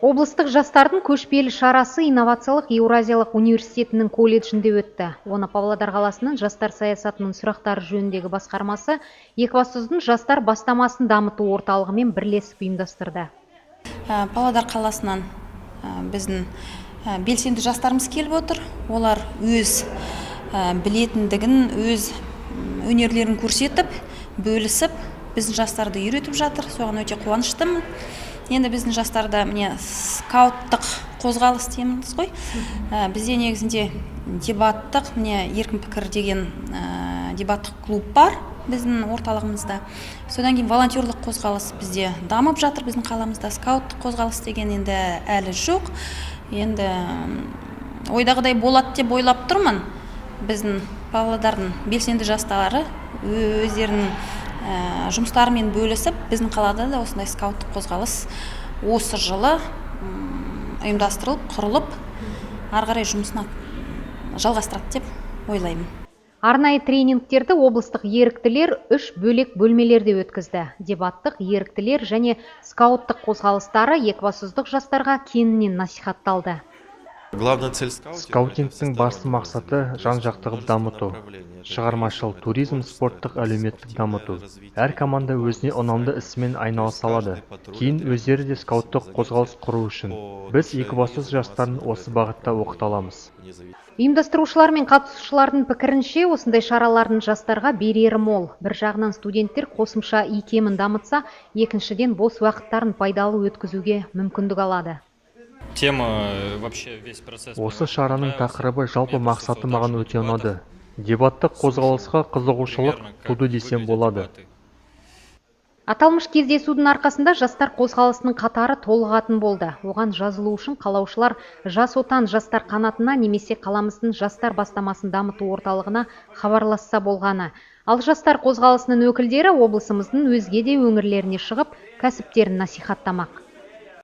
Облыстық жастардың көшпелі шарасы инновациялық Еуразиялық университетінің колледжінде өтті. Оны Павлодар қаласының жастар саясатының сұрақтары жөніндегі басқармасы Екібастұздың жастар бастамасын дамыту орталығымен бірлесіп ұйымдастырды. Павлодар қаласынан біздің белсенді жастарымыз келіп отыр. Олар өз білетіндігін, өз өнерлерін көрсетіп, бөлісіп, біздің жастарды үйретіп жатыр. Соған өте қуаныштымын. Енді біздің жастарда міне скауттық қозғалыс дейміз ғой. Бізде негізінде дебаттық, міне еркін пікір деген дебаттық клуб бар біздің орталығымызда. Содан кейін волонтерлық қозғалыс бізде дамып жатыр біздің қаламызда. Скауттық қозғалыс деген енді әлі жоқ. Енді ойдағыдай болады деп ойлап тұрмын. Біздің Павлодардың белсенді жастары өздерінің жұмыстарымен бөлісіп, біздің қалада да осындай скауттық қозғалыс осы жылы ұйымдастырылып, құрылып, ары қарай жұмысына жалғастырады деп ойлаймын. Арнайы тренингтерді облыстық еріктілер 3 бөлек бөлмелерде өткізді. Дебаттық, еріктілер және скауттық қозғалыстары екібастұздық жастарға кеңінен насихатталды. Скаутингтің басты мақсаты жан-жақты дамыту, шығармашыл туризм, спорттық әлеуметтік дамыту. Әр команда өзіне ұнамды ісімен айналыса алады. Кейін өздері де скауттық қозғалыс құру үшін біз Екібастұз жастарын осы бағытта оқыталамыз. Ұйымдастырушылар мен қатысушылардың пікірінше, осындай шаралардың жастарға берері мол. Бір жағынан студенттер қосымша икемін дамытса, екіншіден бос уақыттарын пайдалы өткізуге мүмкіндік алады. Осы шараның тақырыбы жалпы мақсаты маған өте ұнады. Дебаттық қозғалысқа қызығушылық туды десем болады. Аталмыш кездесудің арқасында жастар қозғалысының қатары толығатын болды. Оған жазылу үшін қалаушылар Жас отан жастар қанатына немесе қаламыздың жастар бастамасын дамыту орталығына хабарласса болғаны. Ал жастар қозғалысының өкілдері облысымыздың өзге де өңірлеріне шығып, кәсіптерін насихаттамақ.